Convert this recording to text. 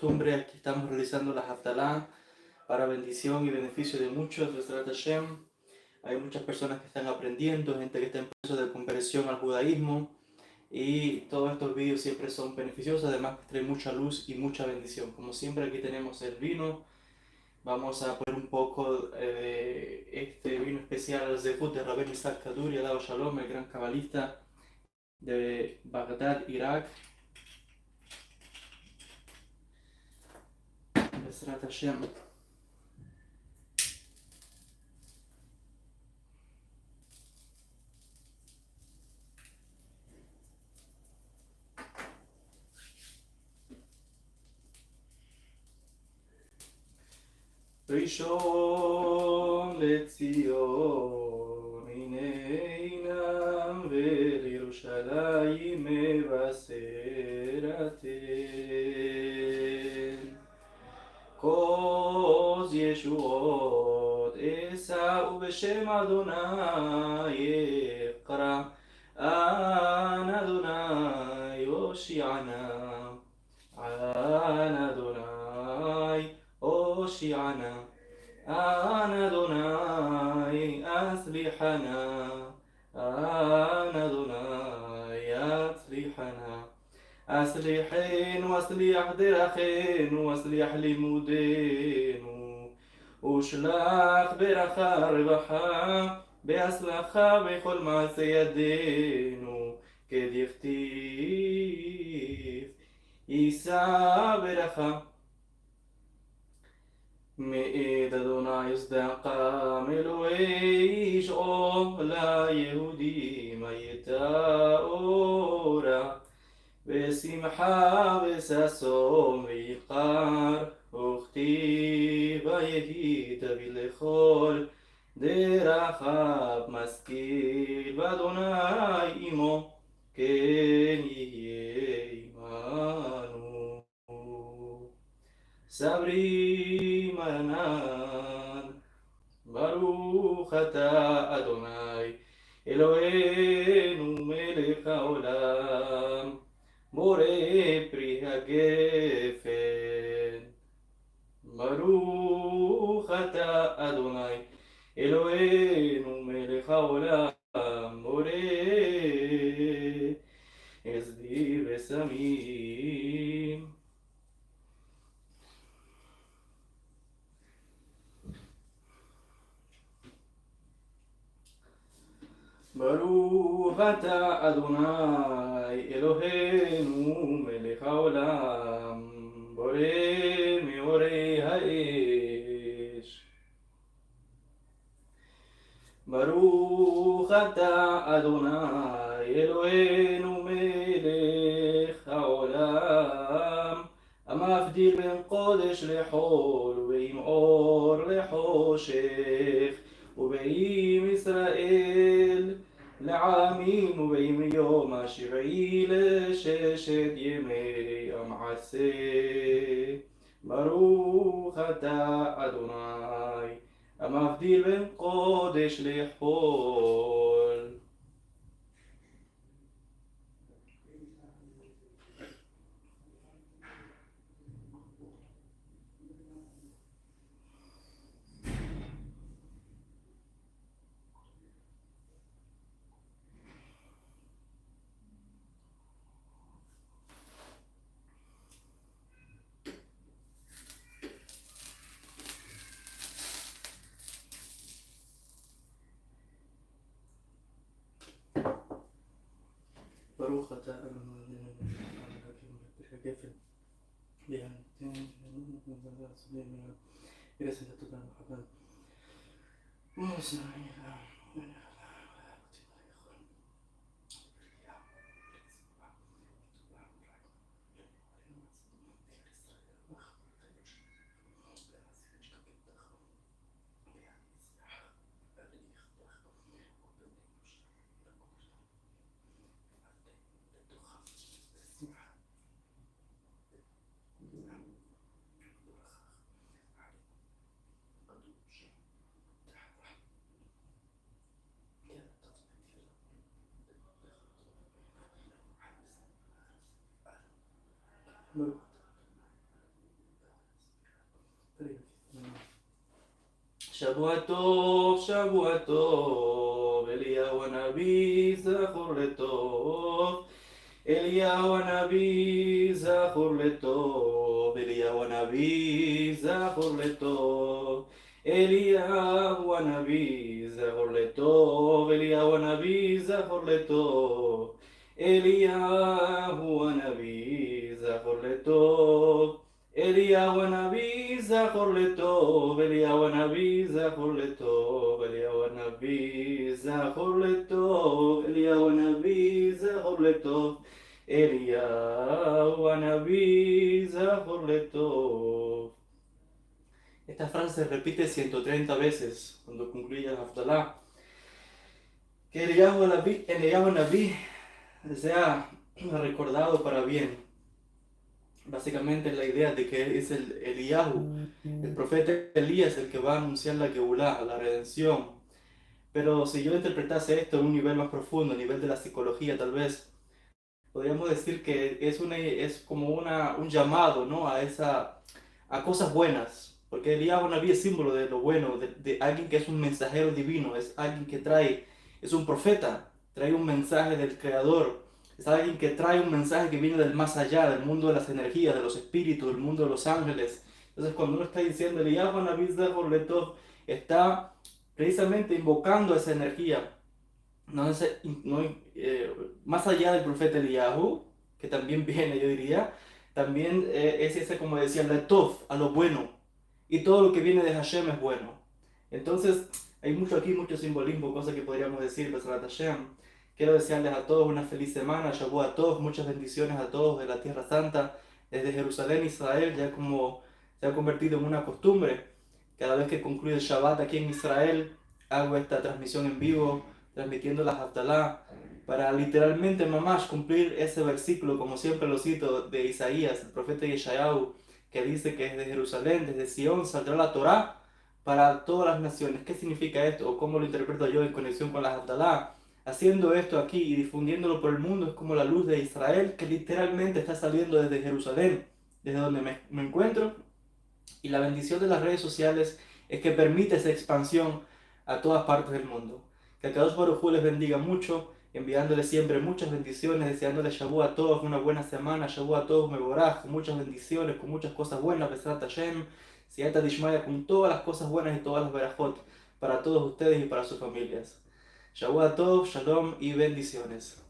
costumbre, aquí estamos realizando la Haftalah para bendición y beneficio de muchos, Besrat Hashem. Hay muchas personas que están aprendiendo, gente que está en proceso de conversión al judaísmo, y todos estos vídeos siempre son beneficiosos, además que traen mucha luz y mucha bendición. Como siempre, aquí tenemos el vino. Vamos a poner un poco de este vino especial al Zehut de Rabbi Isaac Kaduri, Alao Shalom, el gran cabalista de Bagdad, Irak. Besrat Hashem. ראשון לציון, הנינם ולירושלים מבשרתן. עוז ישועות אשאו בשם אדוני אקרא, אנא אדוני הושיענה, אנא אדוני הושיענה, אנא אדוני אצליחנה, אנא אדוני אצליחנה. אצליחנו, אצליח דרכנו, אצליח לימודנו, ושלח ברכה רווחה, בהצלחה בכל מעשה ידינו, כדכתיב, יישא ברכה. מאת אדוני צדקה, מאלוהי ישעו ליהודים הייתה אורה, ושמחה וששון ויחר, וכתיב ויהי תביא לכל דרכיו משכיל, ואדוני עמו כן יהיה עמנו. סברי מרנן, ברוך אתה אדוני אלוהינו מלך העולם, בורא פרי הגפן. ברוך אתה אדוני אלוהינו מלך העולם, בורא עזדי ושמים. ברוך אתה אדוני אלוהינו מלך העולם, בורא מאורי האש. ברוך אתה אדוני אלוהינו מלך העולם, המבדיל בין קודש לחול ובין אור לחושך, ובין ישראל לעמים, ובין יום השביעי לששת ימי המעשה. ברוך אתה אדוני המבדיל בין קודש לחול. ברוך אתה אדוני הגפן, Shavua Tov, Shavua Tov, Eliyahu Hanavi, Zachor Letov. Eliyahu Hanavi, Zachor Letov, Eliyahu Hanavi, Zachor Letov. Eliyahu Hanavi, Zachor Letov, Eliyahu Hanavi, Zachor Letov. Eliyahu Hanavi, Zachor Letov. Eliyahu Hanavi, Zachor Letov, Eliyahu Hanavi, Zachor Letov, Eliyahu Hanavi, Zachor Letov, Eliyahu Hanavi, Zachor Letov, Eliyahu Hanavi, Zachor Letov. Esta frase se repite 130 veces cuando concluye el Haftalah. Que Eliyahu Hanavi sea recordado para bien. Básicamente la idea de que es el Eliyahu, el profeta Elías, el que va a anunciar la Geulah, la redención. Pero si yo interpretase esto en un nivel más profundo, a nivel de la psicología tal vez, podríamos decir que es como un llamado, ¿no? a cosas buenas. Porque Eliyahu Naví es símbolo de lo bueno, de alguien que es un mensajero divino, es alguien que es un profeta, trae un mensaje del Creador. Es alguien que trae un mensaje que viene del más allá, del mundo de las energías, de los espíritus, del mundo de los ángeles. Entonces, cuando uno está diciendo Eliyahu Naví Zachor Letov, está precisamente invocando esa energía. No, más allá del profeta Eliyahu, que también viene, yo diría, también es ese, como decía, Letov, a lo bueno. Y todo lo que viene de Hashem es bueno. Entonces, hay mucho aquí, mucho simbolismo, cosas que podríamos decir, Besrat Hashem. Quiero desearles a todos una feliz semana, Shavua a todos, muchas bendiciones a todos de la Tierra Santa, desde Jerusalén, Israel, ya como se ha convertido en una costumbre. Cada vez que concluye el Shabbat aquí en Israel, hago esta transmisión en vivo, transmitiendo la Haftalah, para literalmente, mamás, cumplir ese versículo, como siempre lo cito, de Isaías, el profeta Yeshayahu, que dice que desde Jerusalén, desde Sion, saldrá la Torá para todas las naciones. ¿Qué significa esto? ¿O cómo lo interpreto yo en conexión con la Haftalah? Haciendo esto aquí y difundiéndolo por el mundo es como la luz de Israel que literalmente está saliendo desde Jerusalén, desde donde me encuentro. Y la bendición de las redes sociales es que permite esa expansión a todas partes del mundo. Que a Kadosh Baruj Hu les bendiga mucho, enviándoles siempre muchas bendiciones, deseándoles Shavua a todos una buena semana, Shavua a todos Mevorach, con muchas bendiciones, con muchas cosas buenas, Besrat Hashem, Siyata Dishmaya, con todas las cosas buenas y todas las Berajot para todos ustedes y para sus familias. Shavua a todos, Shalom y bendiciones.